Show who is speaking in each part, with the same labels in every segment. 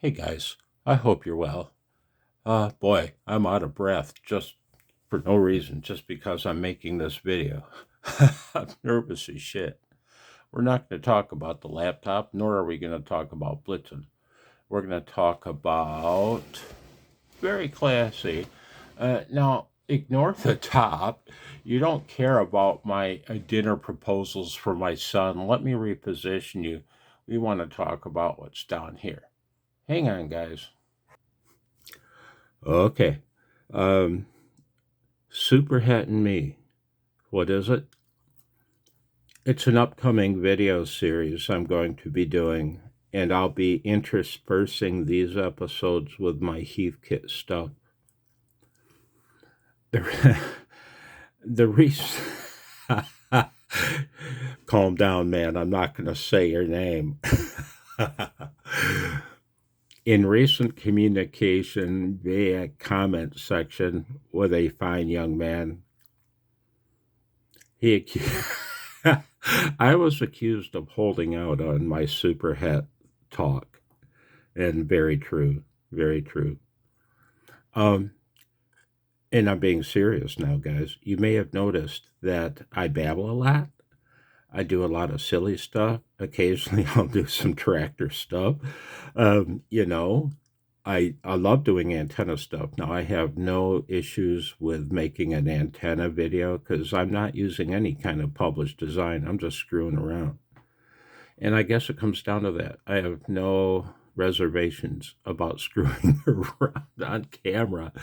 Speaker 1: Hey guys, I hope you're well. Boy, I'm out of breath just for no reason, just because I'm making this video. I'm nervous as shit. We're not going to talk about the laptop, nor are we going to talk about Blitzen. We're going to talk about very classy. Now, ignore the top. You don't care about my dinner proposals for my son. Let me reposition you. We want to talk about what's down here. Hang on, guys. Okay. Um, Superhet and Me. What is it? It's an upcoming video series I'm going to be doing, and I'll be interspersing these episodes with my Heathkit stuff. The, the reason. Calm down, man. I'm not going to say your name. In recent communication via comment section with a fine young man, I was accused of holding out on my Superhet talk, and very true, very true. And I'm being serious now, guys. You may have noticed that I babble a lot. I do a lot of silly stuff. Occasionally, I'll do some tractor stuff. You know, I love doing antenna stuff. Now, I have no issues with making an antenna video because I'm not using any kind of published design. I'm just screwing around. And I guess it comes down to that. I have no reservations about screwing around on camera.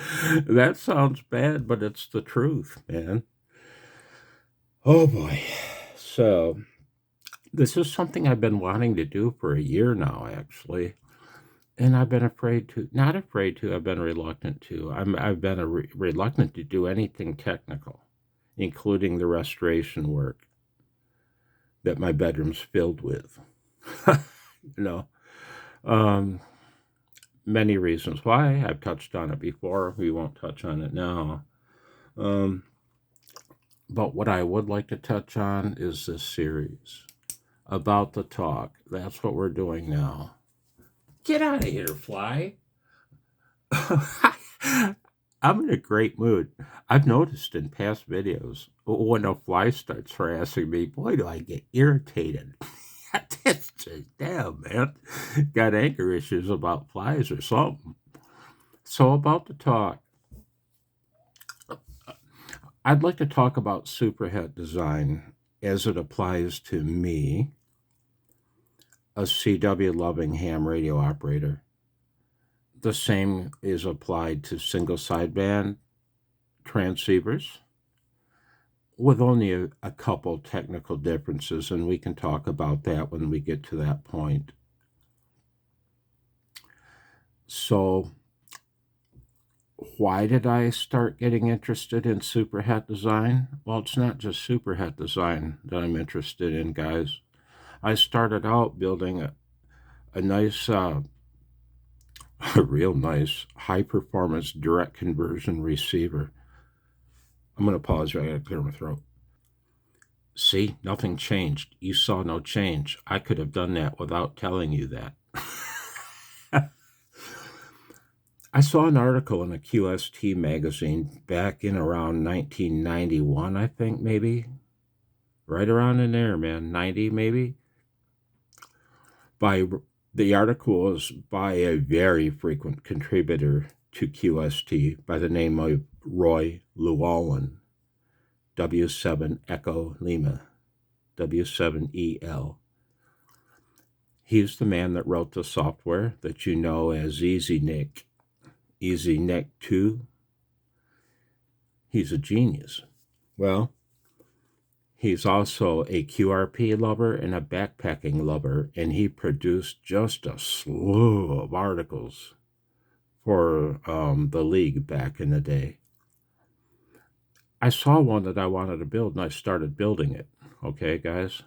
Speaker 1: That sounds bad, but it's the truth, man. Oh boy. So, this is something I've been wanting to do for a year now, actually. And I've been not afraid to, I've been reluctant to. I've been reluctant to do anything technical, including the restoration work that my bedroom's filled with. you know, um, many reasons why. I've touched on it before. We won't touch on it now. But what I would like to touch on is this series about the talk. That's what we're doing now. Get out of here, fly. I'm in a great mood. I've noticed in past videos when a fly starts harassing me, boy, do I get irritated. That's just, damn, man. Got anger issues about flies or something. So, about the talk, I'd like to talk about Superhet design as it applies to me, a CW loving ham radio operator. The same is applied to single sideband transceivers, with only a couple technical differences, and we can talk about that when we get to that point. So, why did I start getting interested in Superhet design? Well, it's not just Superhet design that I'm interested in, guys. I started out building a nice, a real nice, high performance direct conversion receiver. I'm going to pause right. I got to clear my throat. See, nothing changed. You saw no change. I could have done that without telling you that. I saw an article in a QST magazine back in around 1991, I think, maybe. Right around in there, man. 90, maybe. The article was by a very frequent contributor to QST by the name of Roy Llewellyn, W7 Echo Lima, W7EL. He's the man that wrote the software that you know as EasyNIC, EasyNIC 2. He's a genius. Well, he's also a QRP lover and a backpacking lover, and he produced just a slew of articles for the league back in the day. I saw one that I wanted to build, and I started building it. Okay, guys?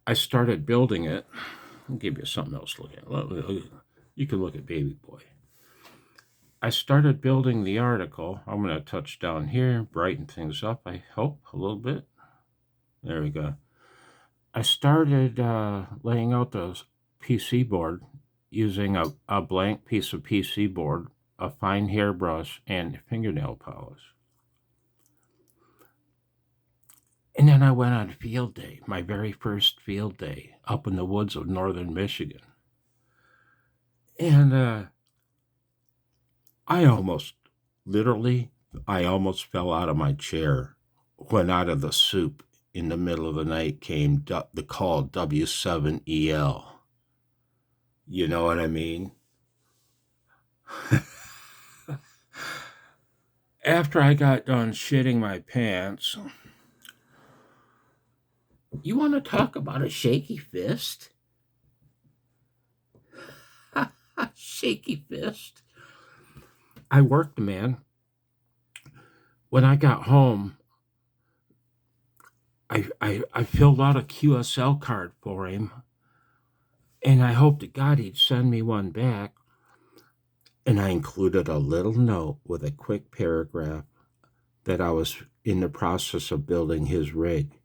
Speaker 1: I started building it. I'll give you something else to look at. You can look at Baby Boy. I started building the article. I'm going to touch down here, brighten things up, I hope, a little bit. There we go. I started laying out the PC board using a blank piece of PC board, a fine hairbrush, and fingernail polish. And then I went on field day, my very first field day, up in the woods of northern Michigan. And I almost fell out of my chair when out of the soup in the middle of the night came the call W7EL. You know what I mean? After I got done shitting my pants, you want to talk about a shaky fist? Shaky fist. I worked, man. When I got home, I filled out a QSL card for him, and I hoped to God he'd send me one back. And I included a little note with a quick paragraph that I was in the process of building his rig.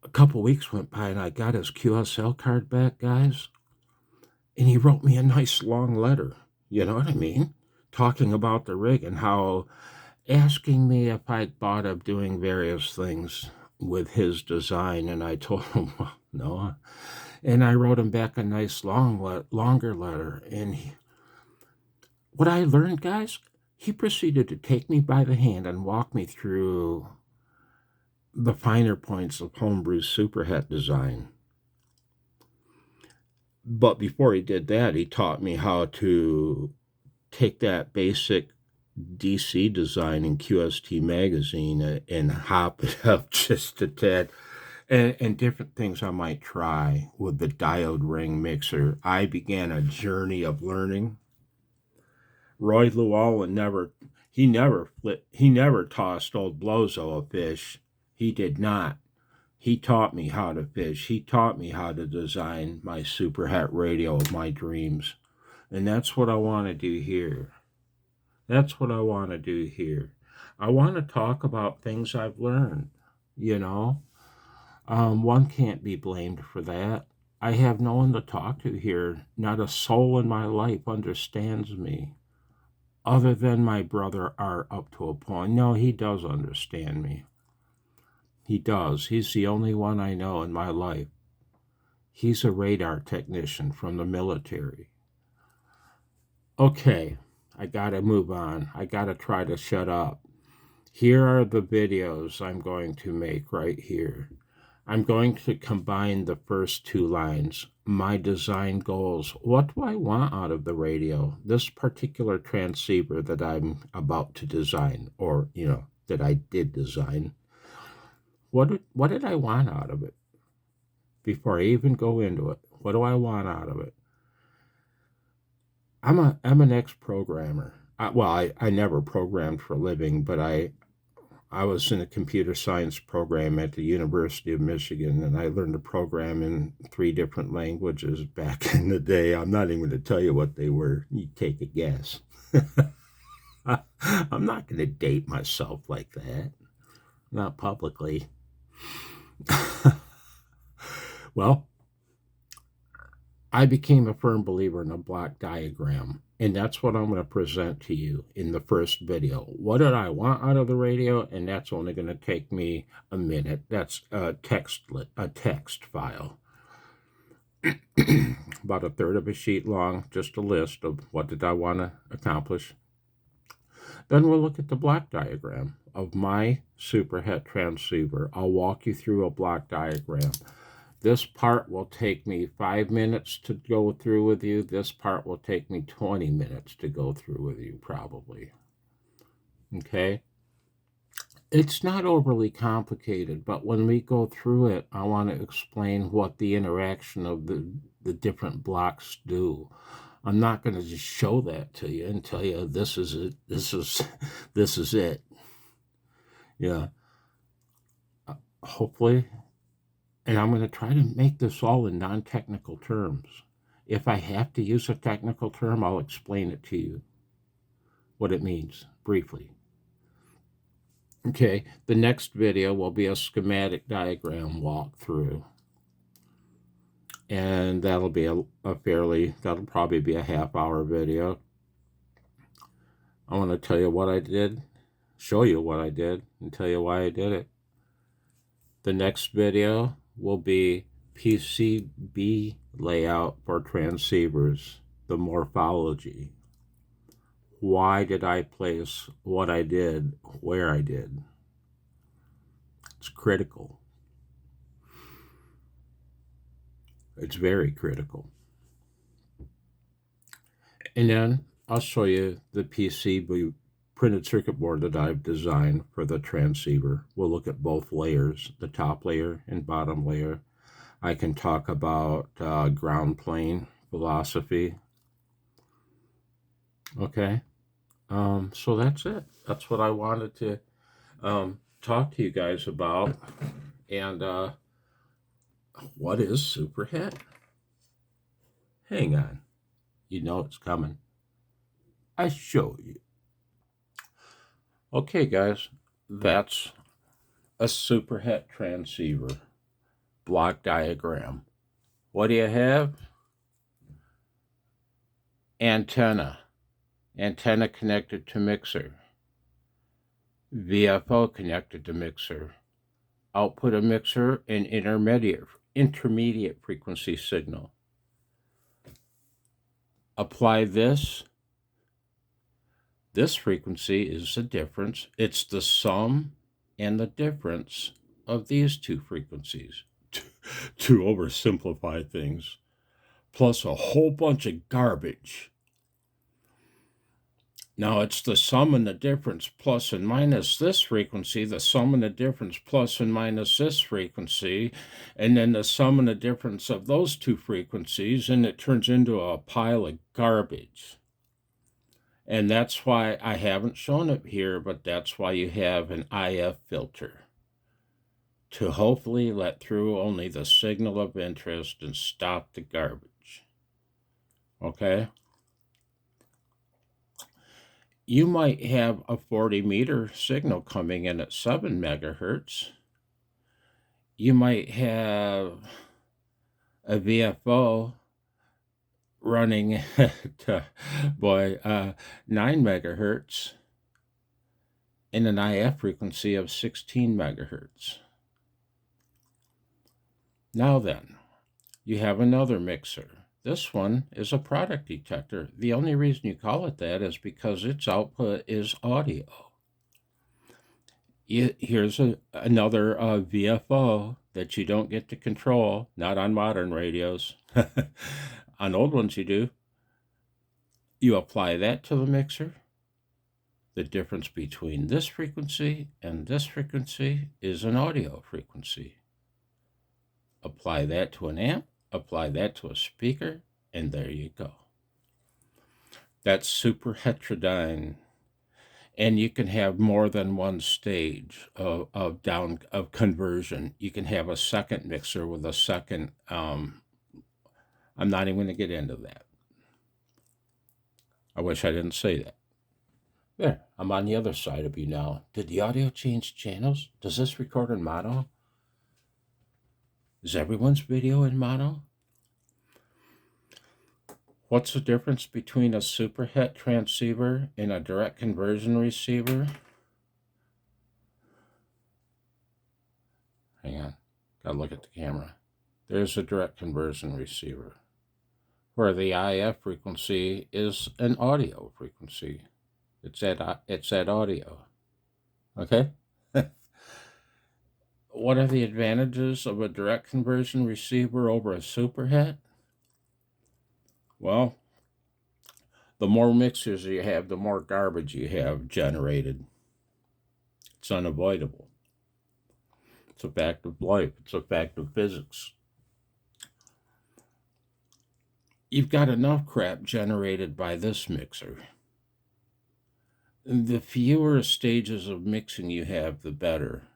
Speaker 1: A couple weeks went by and I got his QSL card back, guys. And he wrote me a nice long letter, you know what I mean? Talking about the rig and how asking me if I'd thought of doing various things with his design. And I told him, well, no. And I wrote him back a nice longer letter. And what I learned, guys, he proceeded to take me by the hand and walk me through the finer points of Homebrew Superhet design. But before he did that, he taught me how to take that basic DC design in QST magazine and hop it up just a tad. And different things I might try with the diode ring mixer. I began a journey of learning. Roy Llewellyn never tossed old Blozo a fish. He did not. He taught me how to fish. He taught me how to design my Superhet radio of my dreams. And that's what I want to do here. That's what I want to do here. I want to talk about things I've learned, you know. One can't be blamed for that. I have no one to talk to here. Not a soul in my life understands me, other than my brother Art up to a point. No, he does understand me. He does. He's the only one I know in my life. He's a radar technician from the military. Okay, I gotta move on. I gotta try to shut up. Here are the videos I'm going to make right here. I'm going to combine the first two lines. My design goals. What do I want out of the radio? This particular transceiver that I'm about to design, or, that I did design. What did I want out of it? Before I even go into it, what do I want out of it? I'm an ex-programmer. I never programmed for a living, but I was in a computer science program at the University of Michigan, and I learned to program in 3 different languages back in the day. I'm not even going to tell you what they were. You take a guess. I'm not going to date myself like that. Not publicly. Well, I became a firm believer in a block diagram, and that's what I'm going to present to you in the first video. What did I want out of the radio? And that's only going to take me a minute. That's a text file. About a third of a sheet long, just a list of what did I want to accomplish. Then we'll look at the block diagram of my Superhet transceiver. I'll walk you through a block diagram. This part will take me 5 minutes to go through with you. This part will take me 20 minutes to go through with you, probably. Okay? It's not overly complicated, but when we go through it, I want to explain what the interaction of the different blocks do. I'm not going to just show that to you and tell you this is it. This is it. Yeah. Hopefully. And I'm going to try to make this all in non-technical terms. If I have to use a technical term, I'll explain it to you, what it means, briefly. Okay, the next video will be a schematic diagram walkthrough. and that'll be that'll probably be a half-hour video. I want to tell you what I did, show you what I did, and tell you why I did it. The next video will be PCB layout for transceivers, the morphology. Why did I place what I did where I did? It's critical. It's very critical. And then I'll show you the PCB printed circuit board that I've designed for the transceiver. We'll look at both layers, the top layer and bottom layer. I can talk about ground plane philosophy. Okay, so that's it. That's what I wanted to talk to you guys about. And what is Superhet? Hang on. You know it's coming. I show you. Okay, guys, that's a Superhet transceiver block diagram. What do you have? Antenna connected to mixer, VFO connected to mixer, output of mixer, and intermediate frequency signal. Apply this. This frequency is the difference. It's the sum and the difference of these two frequencies, to oversimplify things, plus a whole bunch of garbage. Now it's the sum and the difference plus and minus this frequency, the sum and the difference plus and minus this frequency, and then the sum and the difference of those two frequencies, and it turns into a pile of garbage. And that's why I haven't shown it here, but that's why you have an IF filter, to hopefully let through only the signal of interest and stop the garbage. Okay? You might have a 40-meter signal coming in at 7 megahertz. You might have a VFO running at 9 megahertz and an IF frequency of 16 megahertz. Now then, you have another mixer. This one is a product detector. The only reason you call it that is because its output is audio. Here's another VFO that you don't get to control, not on modern radios. On old ones you do. You apply that to the mixer. The difference between this frequency and this frequency is an audio frequency. Apply that to an amp, apply that to a speaker, and there you go. That's Superheterodyne. And you can have more than one stage of conversion. You can have a second mixer with a second. I'm not even going to get into that. I wish I didn't say that. There, I'm on the other side of you now. Did the audio change channels? Does this record in mono? Is everyone's video in mono? What's the difference between a Superhet transceiver and a direct conversion receiver? Hang on, gotta look at the camera. There's a direct conversion receiver, where the IF frequency is an audio frequency. It's that audio. Okay? What are the advantages of a direct conversion receiver over a Superhet? Well, the more mixers you have, the more garbage you have generated. It's unavoidable. It's a fact of life. It's a fact of physics. You've got enough crap generated by this mixer. The fewer stages of mixing you have, the better,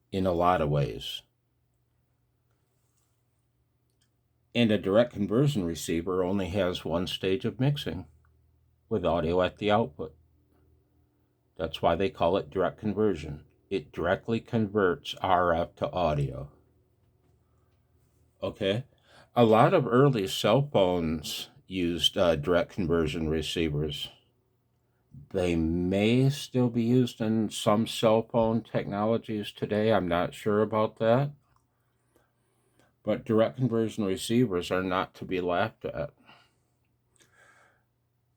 Speaker 1: in a lot of ways. And a direct conversion receiver only has one stage of mixing, with audio at the output. That's why they call it direct conversion. It directly converts RF to audio. Okay? A lot of early cell phones used direct conversion receivers. They may still be used in some cell phone technologies today. I'm not sure about that. But direct conversion receivers are not to be laughed at.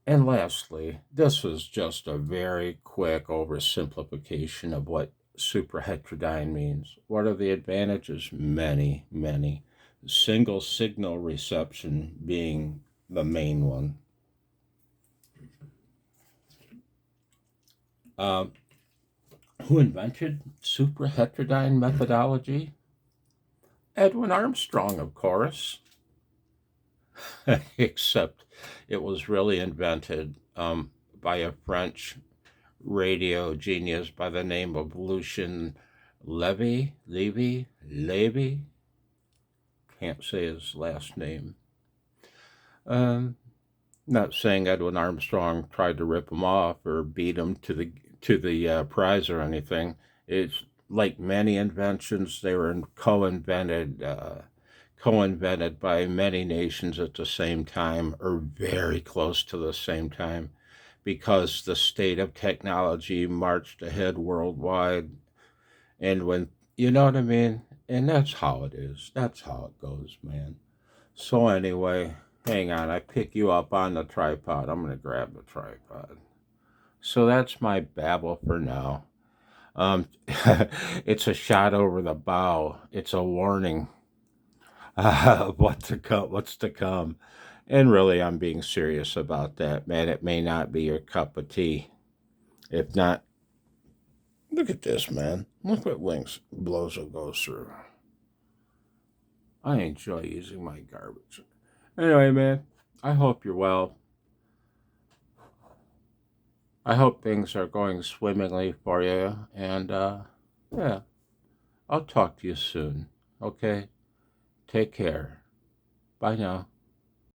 Speaker 1: And lastly, this was just a very quick oversimplification of what superheterodyne means. What are the advantages? Many, many. Single signal reception being the main one. Who invented superheterodyne methodology? Edwin Armstrong, of course. Except it was really invented by a French radio genius by the name of Lucien Levy. Can't say his last name. Not saying Edwin Armstrong tried to rip him off or beat him to the prize or anything. It's like many inventions; they were co-invented by many nations at the same time or very close to the same time, because the state of technology marched ahead worldwide. And when, you know what I mean? And that's how it is. That's how it goes, man. So anyway, hang on. I pick you up on the tripod. I'm going to grab the tripod. So that's my babble for now. It's a shot over the bow. It's a warning of what's to come. And really, I'm being serious about that, man. It may not be your cup of tea. If not, look at this, man. Look what Link's blows it goes through. I enjoy using my garbage. Anyway, man, I hope you're well. I hope things are going swimmingly for you. And, yeah, I'll talk to you soon. Okay? Take care. Bye now.